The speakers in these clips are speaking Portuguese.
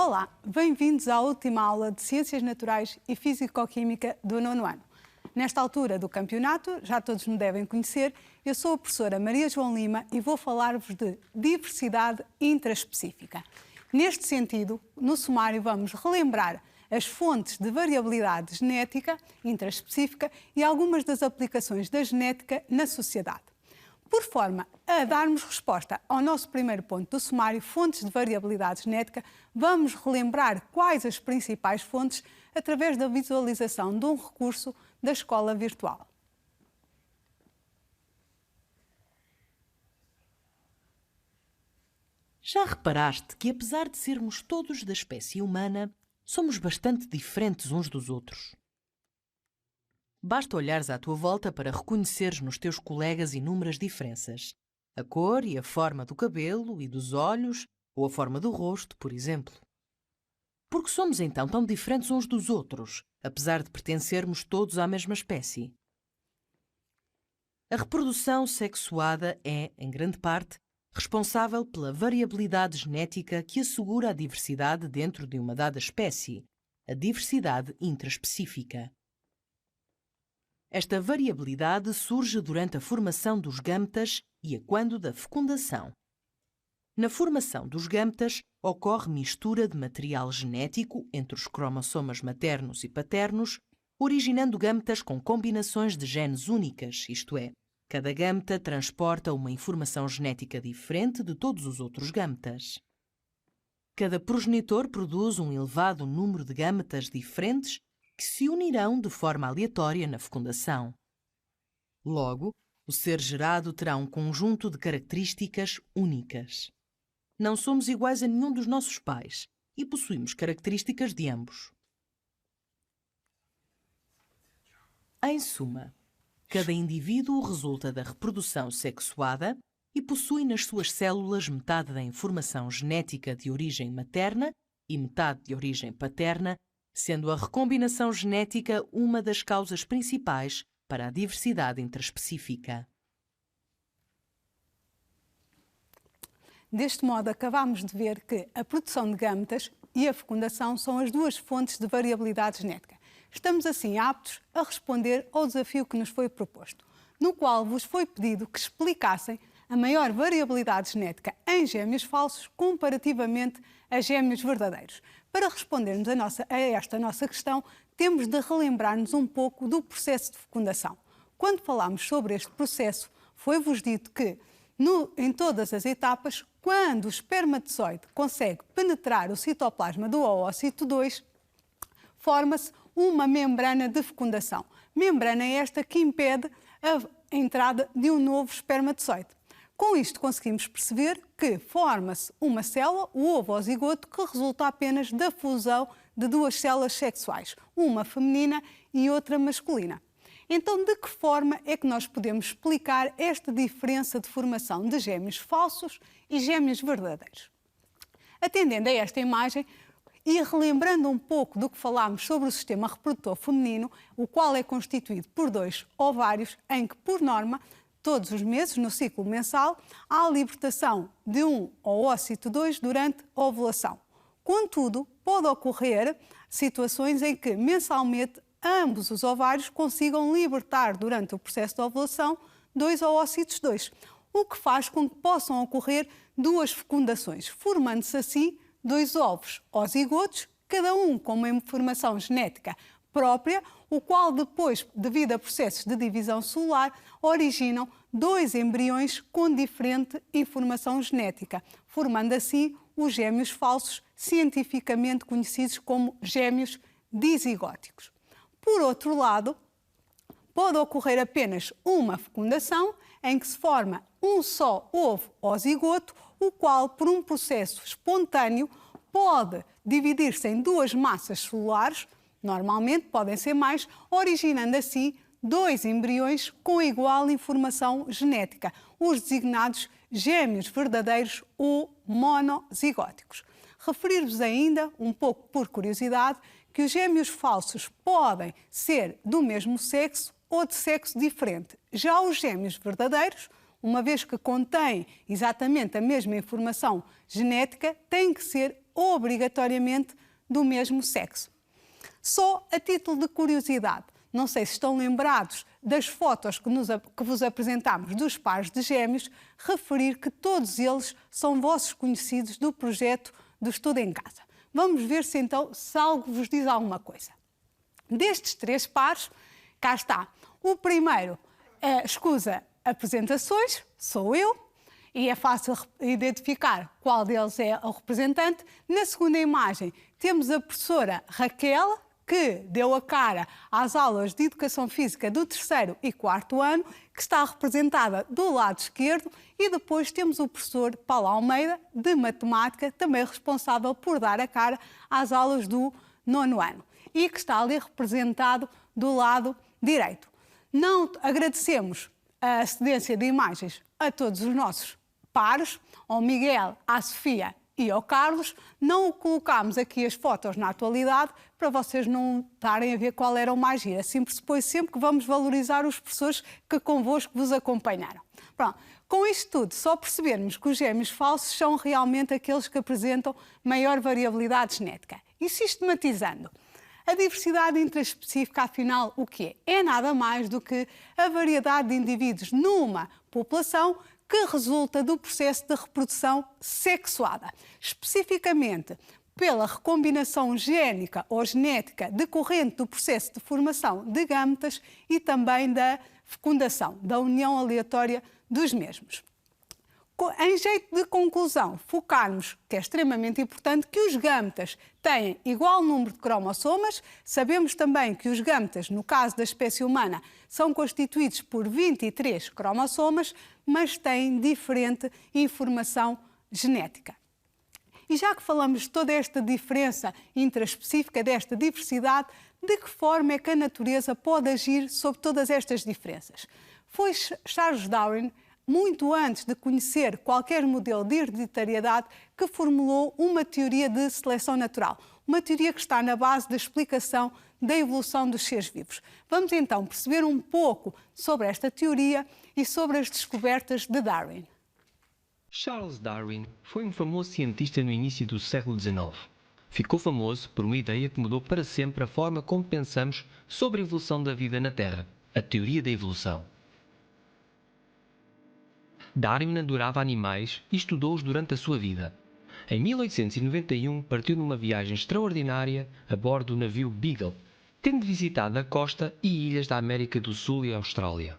Olá, bem-vindos à última aula de Ciências Naturais e Físico-Química do nono ano. Nesta altura do campeonato, já todos me devem conhecer, eu sou a professora Maria João Lima e vou falar-vos de diversidade intraespecífica. Neste sentido, no sumário vamos relembrar as fontes de variabilidade genética intraespecífica e algumas das aplicações da genética na sociedade. Por forma a darmos resposta ao nosso primeiro ponto do sumário, fontes de variabilidade genética, vamos relembrar quais as principais fontes através da visualização de um recurso da escola virtual. Já reparaste que, apesar de sermos todos da espécie humana, somos bastante diferentes uns dos outros? Basta olhares à tua volta para reconheceres nos teus colegas inúmeras diferenças. A cor e a forma do cabelo e dos olhos, ou a forma do rosto, por exemplo. Por que somos então tão diferentes uns dos outros, apesar de pertencermos todos à mesma espécie? A reprodução sexuada é, em grande parte, responsável pela variabilidade genética que assegura a diversidade dentro de uma dada espécie, a diversidade intraespecífica. Esta variabilidade surge durante a formação dos gametas e a quando da fecundação. Na formação dos gametas, ocorre mistura de material genético entre os cromossomas maternos e paternos, originando gametas com combinações de genes únicas, isto é, cada gameta transporta uma informação genética diferente de todos os outros gametas. Cada progenitor produz um elevado número de gametas diferentes que se unirão de forma aleatória na fecundação. Logo, o ser gerado terá um conjunto de características únicas. Não somos iguais a nenhum dos nossos pais e possuímos características de ambos. Em suma, cada indivíduo resulta da reprodução sexuada e possui nas suas células metade da informação genética de origem materna e metade de origem paterna, sendo a recombinação genética uma das causas principais para a diversidade intraespecífica. Deste modo, acabamos de ver que a produção de gametas e a fecundação são as duas fontes de variabilidade genética. Estamos assim aptos a responder ao desafio que nos foi proposto, no qual vos foi pedido que explicassem a maior variabilidade genética em gêmeos falsos comparativamente a gêmeos verdadeiros. Para respondermos a esta nossa questão, temos de relembrar-nos um pouco do processo de fecundação. Quando falámos sobre este processo, foi-vos dito que, em todas as etapas, quando o espermatozoide consegue penetrar o citoplasma do oócito 2, forma-se uma membrana de fecundação. Membrana esta que impede a entrada de um novo espermatozoide. Com isto conseguimos perceber que forma-se uma célula, o ovo ou zigoto, que resulta apenas da fusão de duas células sexuais, uma feminina e outra masculina. Então, de que forma é que nós podemos explicar esta diferença de formação de gêmeos falsos e gêmeos verdadeiros? Atendendo a esta imagem e relembrando um pouco do que falámos sobre o sistema reprodutor feminino, o qual é constituído por dois ovários, em que, por norma, todos os meses, no ciclo mensal, há a libertação de um oócito 2 durante a ovulação. Contudo, pode ocorrer situações em que, mensalmente, ambos os ovários consigam libertar, durante o processo de ovulação, dois oócitos 2, o que faz com que possam ocorrer duas fecundações, formando-se assim dois ovos ou zigotos, cada um com uma informação genética própria, o qual depois, devido a processos de divisão celular, originam dois embriões com diferente informação genética, formando assim os gêmeos falsos, cientificamente conhecidos como gêmeos dizigóticos. Por outro lado, pode ocorrer apenas uma fecundação, em que se forma um só ovo ou zigoto, o qual, por um processo espontâneo, pode dividir-se em duas massas celulares, normalmente podem ser mais, originando assim dois embriões com igual informação genética, os designados gêmeos verdadeiros ou monozigóticos. Referir-vos ainda, um pouco por curiosidade, que os gêmeos falsos podem ser do mesmo sexo ou de sexo diferente. Já os gêmeos verdadeiros, uma vez que contêm exatamente a mesma informação genética, têm que ser obrigatoriamente do mesmo sexo. Só a título de curiosidade, não sei se estão lembrados das fotos que vos apresentámos dos pares de gêmeos, referir que todos eles são vossos conhecidos do projeto do Estudo em Casa. Vamos ver se então se algo vos diz alguma coisa. Destes 3 pares, cá está. O primeiro escusa apresentações, sou eu, e é fácil identificar qual deles é o representante. Na segunda imagem temos a professora Raquel, que deu a cara às aulas de Educação Física do 3º e 4º ano, que está representada do lado esquerdo, e depois temos o professor Paulo Almeida, de Matemática, também responsável por dar a cara às aulas do 9º ano, e que está ali representado do lado direito. Não agradecemos a cedência de imagens a todos os nossos pares, ao Miguel, à Sofia e ao Carlos. Não colocámos aqui as fotos na atualidade para vocês não estarem a ver qual era o mais giro. Assim pressupõe sempre que vamos valorizar os professores que convosco vos acompanharam. Pronto. Com isto tudo, só percebermos que os gêmeos falsos são realmente aqueles que apresentam maior variabilidade genética. E sistematizando, a diversidade intraespecífica, afinal, o que é? É nada mais do que a variedade de indivíduos numa população que resulta do processo de reprodução sexuada, especificamente pela recombinação génica ou genética decorrente do processo de formação de gâmetas e também da fecundação, da união aleatória dos mesmos. Em jeito de conclusão, focarmos, que é extremamente importante, que os gâmetas têm igual número de cromossomas. Sabemos também que os gâmetas, no caso da espécie humana, são constituídos por 23 cromossomas, mas têm diferente informação genética. E já que falamos de toda esta diferença intraespecífica, desta diversidade, de que forma é que a natureza pode agir sobre todas estas diferenças? Foi Charles Darwin, muito antes de conhecer qualquer modelo de hereditariedade, que formulou uma teoria de seleção natural. Uma teoria que está na base da explicação da evolução dos seres vivos. Vamos então perceber um pouco sobre esta teoria e sobre as descobertas de Darwin. Charles Darwin foi um famoso cientista no início do século XIX. Ficou famoso por uma ideia que mudou para sempre a forma como pensamos sobre a evolução da vida na Terra, a teoria da evolução. Darwin adorava animais e estudou-os durante a sua vida. Em 1891 partiu numa viagem extraordinária a bordo do navio Beagle, tendo visitado a costa e ilhas da América do Sul e Austrália.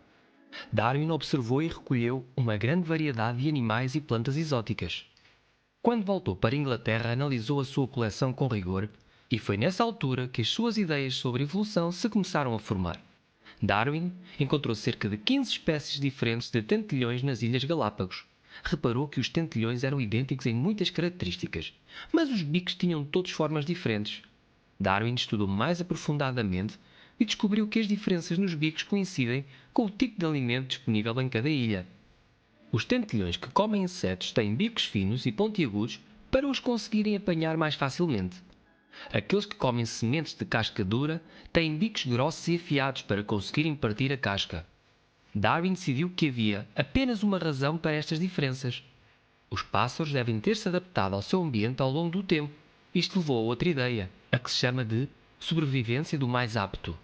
Darwin observou e recolheu uma grande variedade de animais e plantas exóticas. Quando voltou para a Inglaterra, analisou a sua coleção com rigor, e foi nessa altura que as suas ideias sobre evolução se começaram a formar. Darwin encontrou cerca de 15 espécies diferentes de tentilhões nas Ilhas Galápagos. Reparou que os tentilhões eram idênticos em muitas características, mas os bicos tinham todos formas diferentes. Darwin estudou mais aprofundadamente e descobriu que as diferenças nos bicos coincidem com o tipo de alimento disponível em cada ilha. Os tentilhões que comem insetos têm bicos finos e pontiagudos para os conseguirem apanhar mais facilmente. Aqueles que comem sementes de casca dura têm bicos grossos e afiados para conseguirem partir a casca. Darwin decidiu que havia apenas uma razão para estas diferenças. Os pássaros devem ter se adaptado ao seu ambiente ao longo do tempo. Isto levou a outra ideia, a que se chama de sobrevivência do mais apto.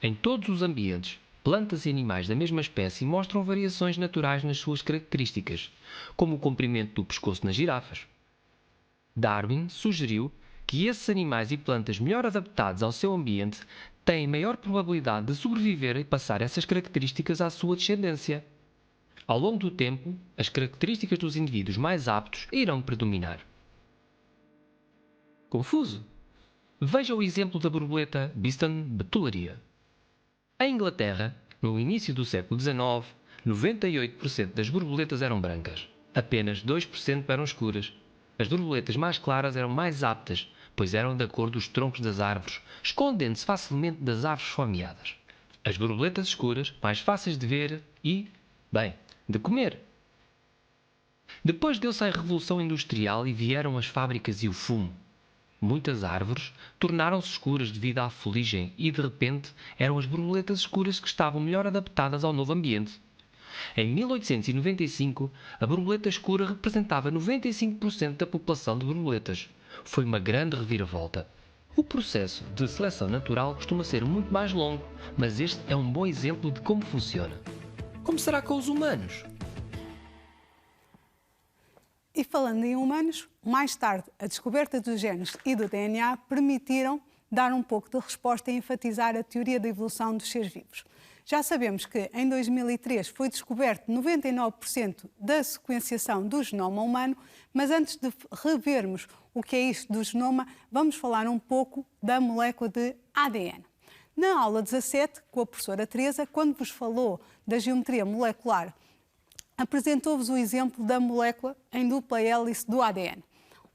Em todos os ambientes, plantas e animais da mesma espécie mostram variações naturais nas suas características, como o comprimento do pescoço nas girafas. Darwin sugeriu que esses animais e plantas melhor adaptados ao seu ambiente têm maior probabilidade de sobreviver e passar essas características à sua descendência. Ao longo do tempo, as características dos indivíduos mais aptos irão predominar. Confuso? Veja o exemplo da borboleta Biston betularia. Em Inglaterra, no início do século XIX, 98% das borboletas eram brancas. Apenas 2% eram escuras. As borboletas mais claras eram mais aptas, pois eram da cor dos troncos das árvores, escondendo-se facilmente das árvores fomeadas. As borboletas escuras, mais fáceis de ver e, bem, de comer. Depois deu-se a Revolução Industrial e vieram as fábricas e o fumo. Muitas árvores tornaram-se escuras devido à fuligem e, de repente, eram as borboletas escuras que estavam melhor adaptadas ao novo ambiente. Em 1895, a borboleta escura representava 95% da população de borboletas. foi uma grande reviravolta. O processo de seleção natural costuma ser muito mais longo, mas este é um bom exemplo de como funciona. Como será com os humanos? E falando em humanos, mais tarde a descoberta dos genes e do DNA permitiram dar um pouco de resposta e enfatizar a teoria da evolução dos seres vivos. Já sabemos que em 2003 foi descoberto 99% da sequenciação do genoma humano, mas antes de revermos o que é isto do genoma, vamos falar um pouco da molécula de ADN. Na aula 17, com a professora Teresa, quando vos falou da geometria molecular, apresentou-vos o exemplo da molécula em dupla hélice do ADN.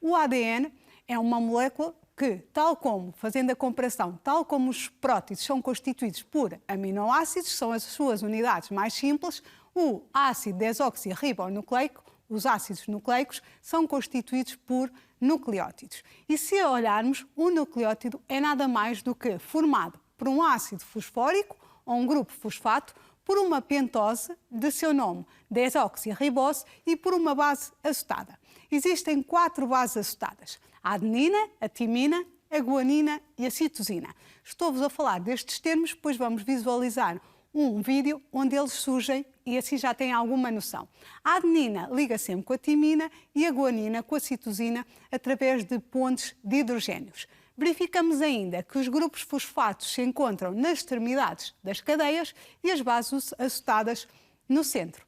O ADN é uma molécula que, tal como, fazendo a comparação, tal como os prótidos são constituídos por aminoácidos, são as suas unidades mais simples, o ácido desoxirribonucleico, os ácidos nucleicos, são constituídos por nucleótidos. E se olharmos, o nucleótido é nada mais do que formado por um ácido fosfórico, ou um grupo fosfato, por uma pentose de seu nome, desoxirribose, e por uma base açetada. Existem 4 bases açetadas: a adenina, a timina, a guanina e a citosina. Estou-vos a falar destes termos, pois vamos visualizar um vídeo onde eles surgem e assim já têm alguma noção. A adenina liga sempre com a timina e a guanina com a citosina através de pontes de hidrogénios. Verificamos ainda que os grupos fosfatos se encontram nas extremidades das cadeias e as bases açetadas no centro.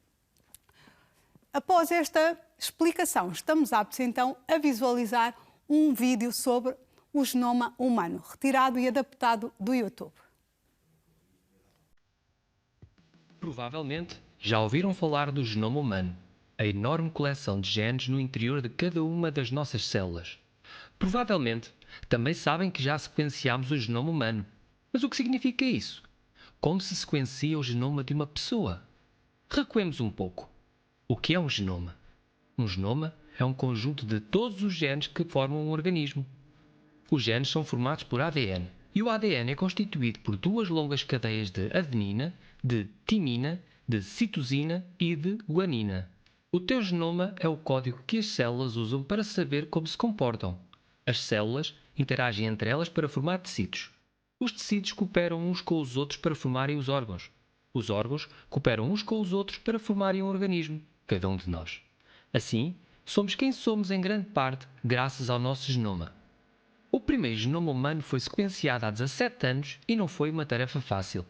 Após esta explicação, estamos aptos então a visualizar um vídeo sobre o genoma humano, retirado e adaptado do YouTube. Provavelmente já ouviram falar do genoma humano, a enorme coleção de genes no interior de cada uma das nossas células. Provavelmente também sabem que já sequenciámos o genoma humano. Mas o que significa isso? Como se sequencia o genoma de uma pessoa? Recuemos um pouco. O que é um genoma? Um genoma é um conjunto de todos os genes que formam um organismo. Os genes são formados por ADN, e o ADN é constituído por 2 longas cadeias de adenina, de timina, de citosina e de guanina. O teu genoma é o código que as células usam para saber como se comportam. As células interagem entre elas para formar tecidos. Os tecidos cooperam uns com os outros para formarem os órgãos. Os órgãos cooperam uns com os outros para formarem um organismo, cada um de nós. Assim, somos quem somos em grande parte graças ao nosso genoma. O primeiro genoma humano foi sequenciado há 17 anos e não foi uma tarefa fácil.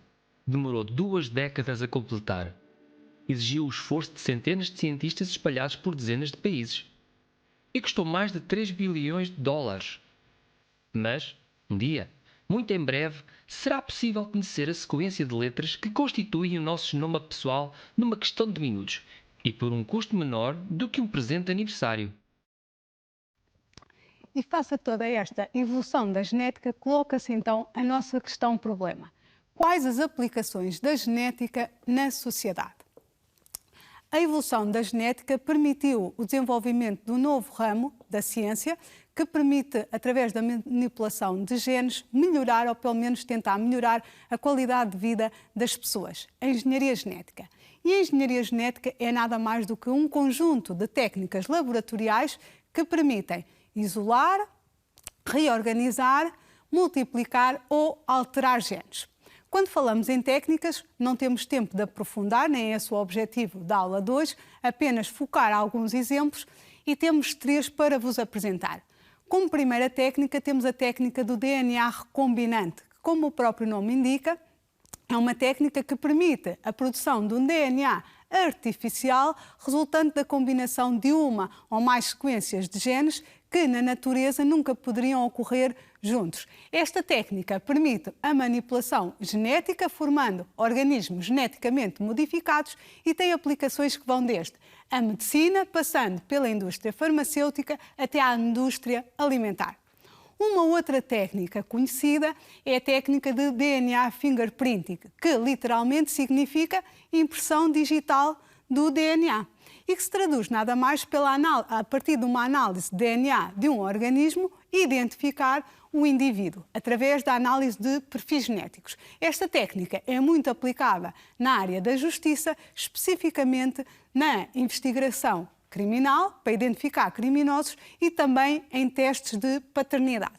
Demorou 2 décadas a completar. Exigiu o esforço de centenas de cientistas espalhados por dezenas de países. E custou mais de 3 bilhões de dólares. Mas, um dia, muito em breve, será possível conhecer a sequência de letras que constituem o nosso genoma pessoal numa questão de minutos e por um custo menor do que um presente de aniversário. E face a toda esta evolução da genética, coloca-se então a nossa questão-problema. Quais as aplicações da genética na sociedade? A evolução da genética permitiu o desenvolvimento de um novo ramo da ciência que permite, através da manipulação de genes, melhorar ou pelo menos tentar melhorar a qualidade de vida das pessoas. A engenharia genética. E a engenharia genética é nada mais do que um conjunto de técnicas laboratoriais que permitem isolar, reorganizar, multiplicar ou alterar genes. Quando falamos em técnicas, não temos tempo de aprofundar, nem é esse o objetivo da aula de hoje, apenas focar alguns exemplos e temos 3 para vos apresentar. Como primeira técnica, temos a técnica do DNA recombinante, que, como o próprio nome indica, é uma técnica que permite a produção de um DNA artificial resultante da combinação de uma ou mais sequências de genes que na natureza nunca poderiam ocorrer juntos. Esta técnica permite a manipulação genética formando organismos geneticamente modificados e tem aplicações que vão desde a medicina, passando pela indústria farmacêutica até à indústria alimentar. Uma outra técnica conhecida é a técnica de DNA fingerprinting, que literalmente significa impressão digital do DNA e que se traduz nada mais a partir de uma análise de DNA de um organismo, identificar o indivíduo através da análise de perfis genéticos. Esta técnica é muito aplicada na área da justiça, especificamente na investigação criminal, para identificar criminosos e também em testes de paternidade.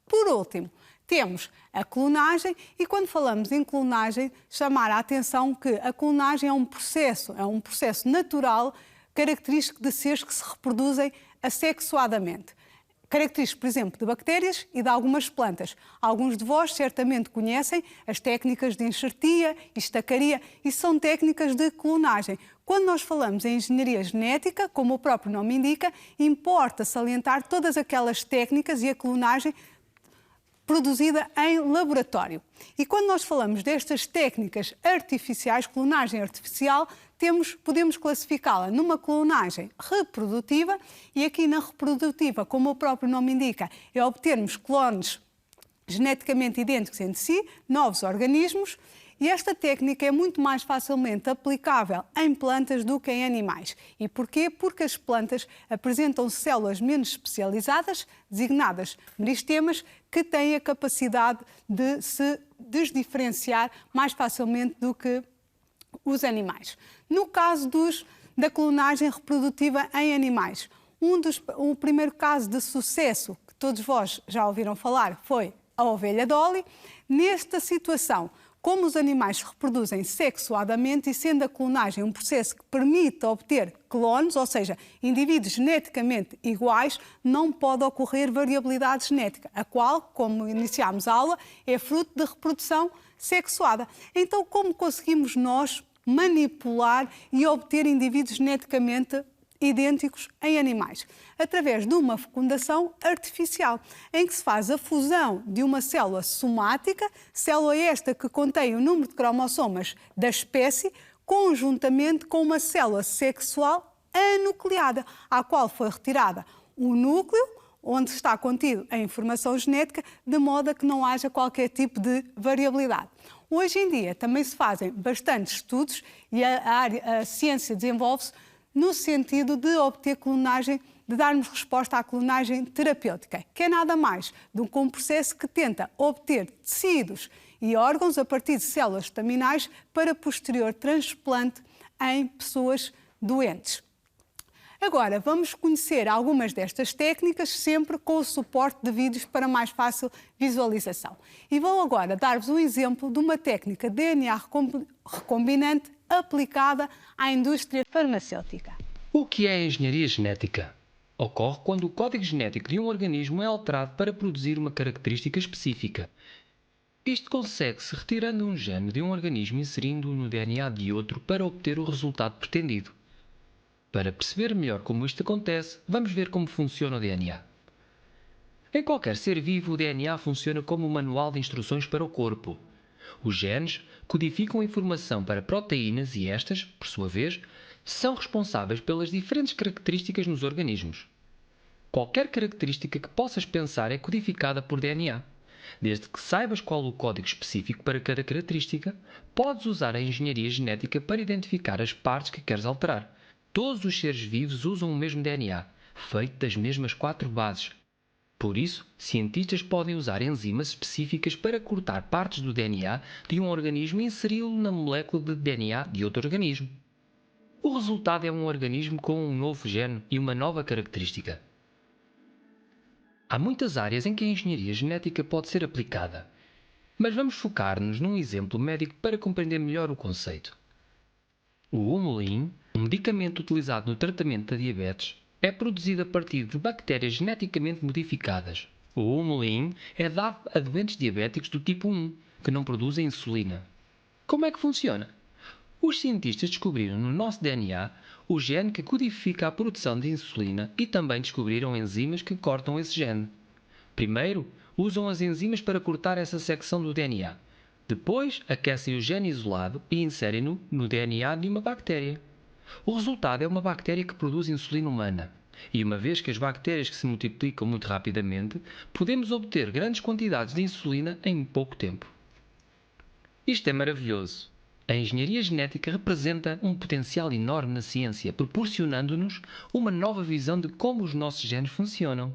Por último, temos a clonagem e quando falamos em clonagem, chamar a atenção que a clonagem é um processo natural característico de seres que se reproduzem assexuadamente. Característico, por exemplo, de bactérias e de algumas plantas. Alguns de vós certamente conhecem as técnicas de enxertia e estacaria e são técnicas de clonagem. Quando nós falamos em engenharia genética, como o próprio nome indica, importa salientar todas aquelas técnicas e a clonagem produzida em laboratório. E quando nós falamos destas técnicas artificiais, clonagem artificial, podemos classificá-la numa clonagem reprodutiva e aqui na reprodutiva, como o próprio nome indica, é obtermos clones geneticamente idênticos entre si, novos organismos, e esta técnica é muito mais facilmente aplicável em plantas do que em animais. E porquê? Porque as plantas apresentam células menos especializadas, designadas meristemas, que têm a capacidade de se desdiferenciar mais facilmente do que os animais. No caso da clonagem reprodutiva em animais, o primeiro caso de sucesso que todos vós já ouviram falar foi a ovelha Dolly. Nesta situação, como os animais se reproduzem sexuadamente e sendo a clonagem um processo que permite obter clones, ou seja, indivíduos geneticamente iguais, não pode ocorrer variabilidade genética, a qual, como iniciámos a aula, é fruto de reprodução sexuada. Então, como conseguimos nós manipular e obter indivíduos geneticamente idênticos em animais? Através de uma fecundação artificial, em que se faz a fusão de uma célula somática, célula esta que contém o número de cromossomas da espécie, conjuntamente com uma célula sexual anucleada, à qual foi retirada o núcleo, onde está contido a informação genética, de modo a que não haja qualquer tipo de variabilidade. Hoje em dia também se fazem bastantes estudos e a ciência desenvolve-se no sentido de obter clonagem, de darmos resposta à clonagem terapêutica, que é nada mais do que um processo que tenta obter tecidos e órgãos a partir de células estaminais para posterior transplante em pessoas doentes. Agora, vamos conhecer algumas destas técnicas, sempre com o suporte de vídeos para mais fácil visualização. E vou agora dar-vos um exemplo de uma técnica de DNA recombinante aplicada à indústria farmacêutica. O que é a engenharia genética? Ocorre quando o código genético de um organismo é alterado para produzir uma característica específica. Isto consegue-se retirando um gene de um organismo e inserindo-o no DNA de outro para obter o resultado pretendido. Para perceber melhor como isto acontece, vamos ver como funciona o DNA. Em qualquer ser vivo, o DNA funciona como um manual de instruções para o corpo. Os genes codificam a informação para proteínas e estas, por sua vez, são responsáveis pelas diferentes características nos organismos. Qualquer característica que possas pensar é codificada por DNA. Desde que saibas qual o código específico para cada característica, podes usar a engenharia genética para identificar as partes que queres alterar. Todos os seres vivos usam o mesmo DNA, feito das mesmas 4 bases. Por isso, cientistas podem usar enzimas específicas para cortar partes do DNA de um organismo e inseri-lo na molécula de DNA de outro organismo. O resultado é um organismo com um novo gene e uma nova característica. Há muitas áreas em que a engenharia genética pode ser aplicada, mas vamos focar-nos num exemplo médico para compreender melhor o conceito. O humulin, um medicamento utilizado no tratamento da diabetes, é produzido a partir de bactérias geneticamente modificadas. O humulin é dado a doentes diabéticos do tipo 1, que não produzem insulina. Como é que funciona? Os cientistas descobriram no nosso DNA o gene que codifica a produção de insulina e também descobriram enzimas que cortam esse gene. Primeiro, usam as enzimas para cortar essa secção do DNA. Depois, aquecem o gene isolado e inserem-no no DNA de uma bactéria. O resultado é uma bactéria que produz insulina humana. E uma vez que as bactérias que se multiplicam muito rapidamente, podemos obter grandes quantidades de insulina em pouco tempo. Isto é maravilhoso. A engenharia genética representa um potencial enorme na ciência, proporcionando-nos uma nova visão de como os nossos genes funcionam.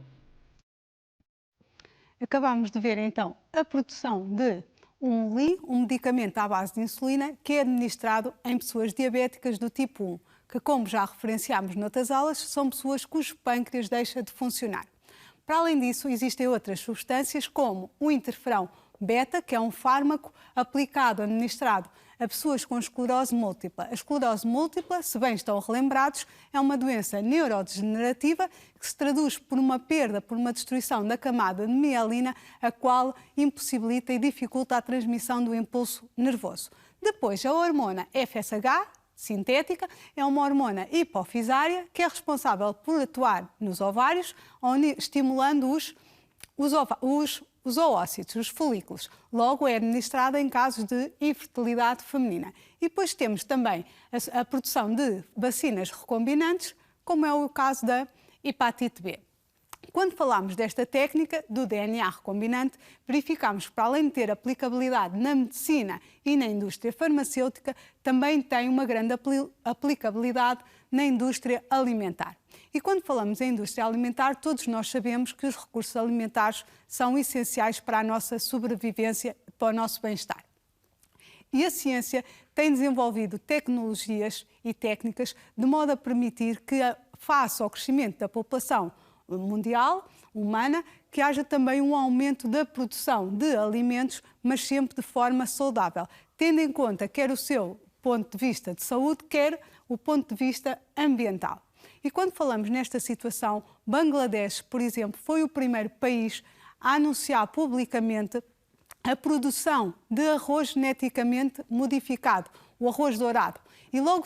Acabamos de ver então a produção de um medicamento à base de insulina que é administrado em pessoas diabéticas do tipo 1. que, como já referenciámos noutras aulas, são pessoas cujo pâncreas deixa de funcionar. Para além disso, existem outras substâncias como o interferão beta, que é um fármaco aplicado, administrado a pessoas com esclerose múltipla. A esclerose múltipla, se bem estão relembrados, é uma doença neurodegenerativa que se traduz por uma perda, por uma destruição da camada de mielina, a qual impossibilita e dificulta a transmissão do impulso nervoso. Depois, a hormona FSH, sintética, é uma hormona hipofisária que é responsável por atuar nos ovários, estimulando os oócitos, os folículos. Logo, é administrada em casos de infertilidade feminina. E depois temos também a produção de vacinas recombinantes, como é o caso da hepatite B. Quando falamos desta técnica do DNA recombinante, verificamos que, para além de ter aplicabilidade na medicina e na indústria farmacêutica, também tem uma grande aplicabilidade na indústria alimentar. E quando falamos em indústria alimentar, todos nós sabemos que os recursos alimentares são essenciais para a nossa sobrevivência, para o nosso bem-estar. E a ciência tem desenvolvido tecnologias e técnicas de modo a permitir que, face ao crescimento da população mundial, humana, que haja também um aumento da produção de alimentos, mas sempre de forma saudável, tendo em conta quer o seu ponto de vista de saúde, quer o ponto de vista ambiental. E quando falamos nesta situação, Bangladesh, por exemplo, foi o primeiro país a anunciar publicamente a produção de arroz geneticamente modificado, o arroz dourado. E logo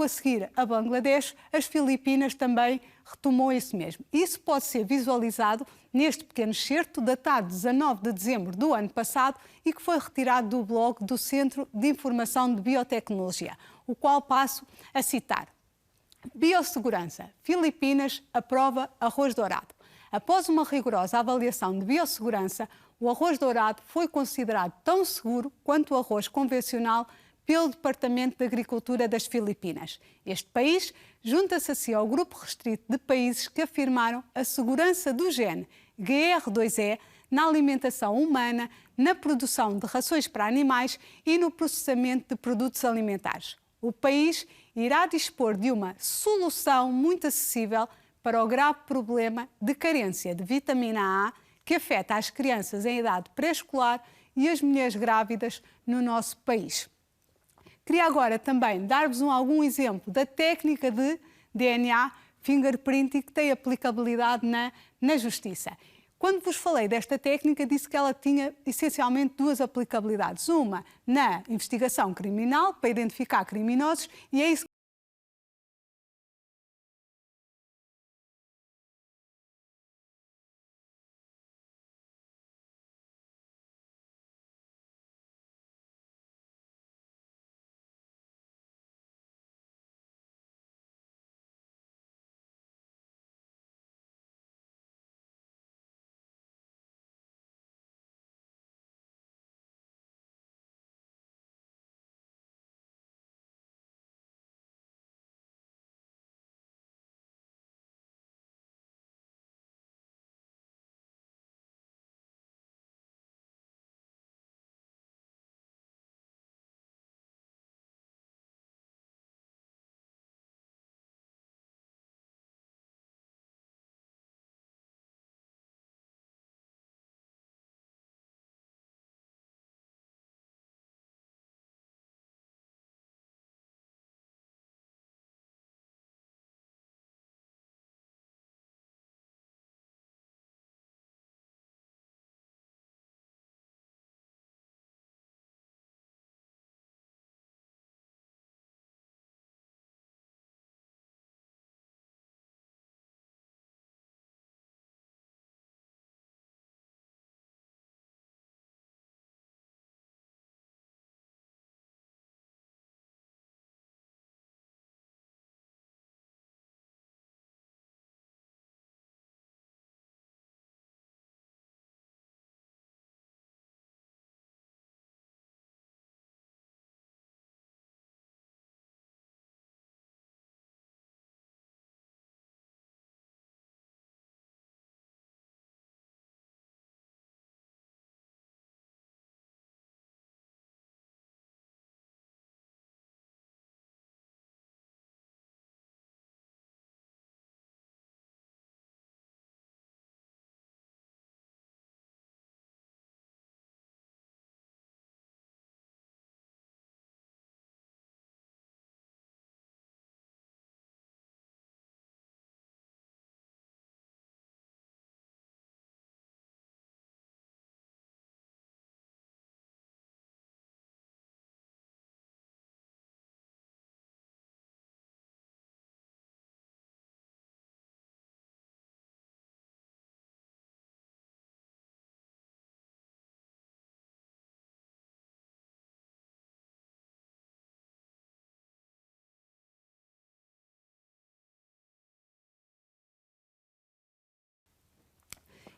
a seguir a Bangladesh, as Filipinas também retomou isso mesmo. Isso pode ser visualizado neste pequeno excerto, datado 19 de dezembro do ano passado e que foi retirado do blog do Centro de Informação de Biotecnologia, o qual passo a citar. Biossegurança. Filipinas aprova arroz dourado. Após uma rigorosa avaliação de biossegurança, o arroz dourado foi considerado tão seguro quanto o arroz convencional pelo Departamento de Agricultura das Filipinas. Este país junta-se assim ao grupo restrito de países que afirmaram a segurança do gene GR2E na alimentação humana, na produção de rações para animais e no processamento de produtos alimentares. O país irá dispor de uma solução muito acessível para o grave problema de carência de vitamina A que afeta as crianças em idade pré-escolar e as mulheres grávidas no nosso país. Queria agora também dar-vos algum exemplo da técnica de DNA fingerprinting que tem aplicabilidade na justiça. Quando vos falei desta técnica, disse que ela tinha essencialmente duas aplicabilidades. Uma na investigação criminal, para identificar criminosos, e é isso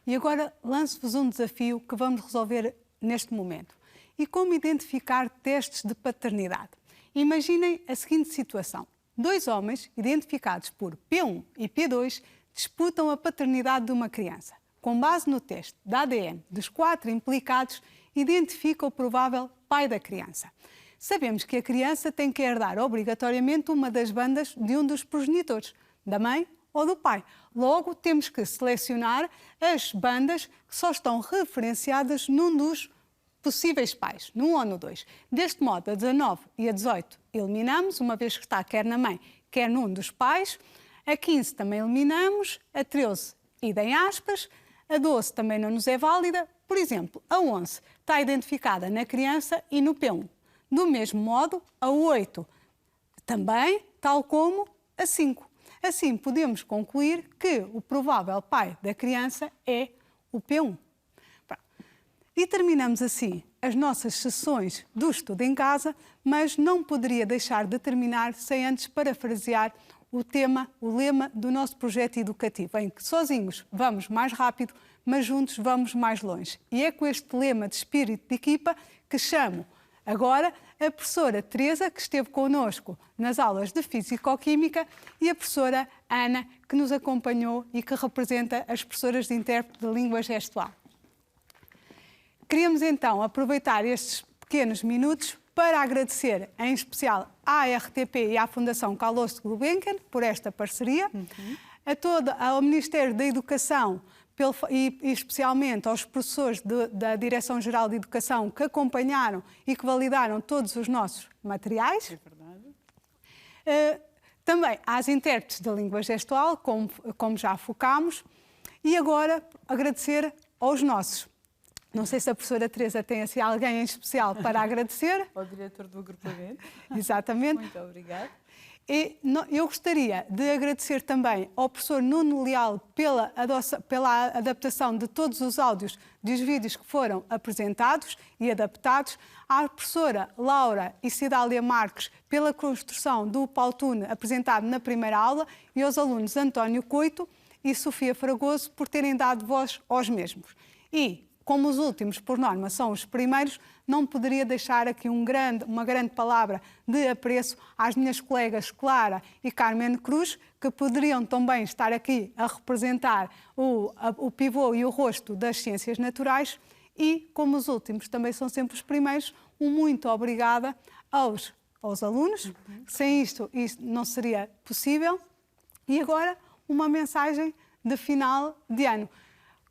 E agora lanço-vos um desafio que vamos resolver neste momento. E como identificar testes de paternidade? Imaginem a seguinte situação. 2 homens, identificados por P1 e P2, disputam a paternidade de uma criança. Com base no teste de ADN dos 4 implicados, identifica o provável pai da criança. Sabemos que a criança tem que herdar obrigatoriamente uma das bandas de um dos progenitores, da mãe ou do pai. Logo, temos que selecionar as bandas que só estão referenciadas num dos possíveis pais, no 1 ou no 2. Deste modo, a 19 e a 18 eliminamos, uma vez que está quer na mãe, quer num dos pais. A 15 também eliminamos, a 13 idem aspas, a 12 também não nos é válida. Por exemplo, a 11 está identificada na criança e no P1. Do mesmo modo, a 8 também, tal como a 5. Assim, podemos concluir que o provável pai da criança é o P1. E terminamos assim as nossas sessões do estudo em casa, mas não poderia deixar de terminar sem antes parafrasear o lema do nosso projeto educativo, em que sozinhos vamos mais rápido, mas juntos vamos mais longe. E é com este lema de espírito de equipa que chamo agora a professora Teresa, que esteve connosco nas aulas de Físico-Química, e a professora Ana, que nos acompanhou e que representa as professoras de intérprete de língua gestual. Queríamos então aproveitar estes pequenos minutos para agradecer em especial à RTP e à Fundação Carlos Gulbenkian por esta parceria, ao Ministério da Educação e especialmente aos professores da Direção-Geral de Educação que acompanharam e que validaram todos os nossos materiais. É verdade. Também às intérpretes da língua gestual, como já focámos, e agora agradecer aos nossos. Não sei se a professora Teresa tem assim, alguém em especial para agradecer. Ao diretor do agrupamento. Exatamente. Muito obrigada. E eu gostaria de agradecer também ao professor Nuno Leal pela adaptação de todos os áudios dos vídeos que foram apresentados e adaptados, à professora Laura e Cidália Marques pela construção do Pautune apresentado na primeira aula e aos alunos António Coito e Sofia Fragoso por terem dado voz aos mesmos. E, como os últimos, por norma, são os primeiros, não poderia deixar aqui uma grande palavra de apreço às minhas colegas Clara e Carmen Cruz, que poderiam também estar aqui a representar o pivô e o rosto das ciências naturais. E, como os últimos também são sempre os primeiros, um muito obrigada aos alunos. Sem isto não seria possível. E agora, uma mensagem de final de ano.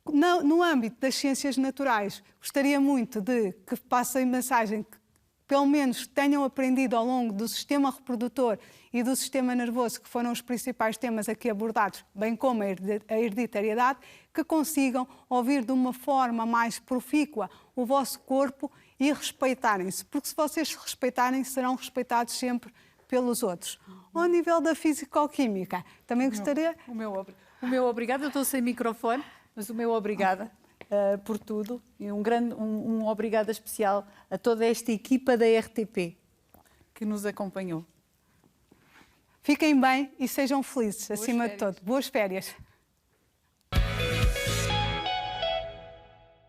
No âmbito das ciências naturais, gostaria muito de que passem mensagem que, pelo menos, tenham aprendido ao longo do sistema reprodutor e do sistema nervoso, que foram os principais temas aqui abordados, bem como a hereditariedade, que consigam ouvir de uma forma mais profícua o vosso corpo e respeitarem-se, porque se vocês se respeitarem, serão respeitados sempre pelos outros. Ao nível da físico-química, também gostaria... O meu obrigado, eu estou sem microfone. Mas o meu obrigada por tudo e um obrigado especial a toda esta equipa da RTP que nos acompanhou. Fiquem bem e sejam felizes, acima de tudo. Boas férias.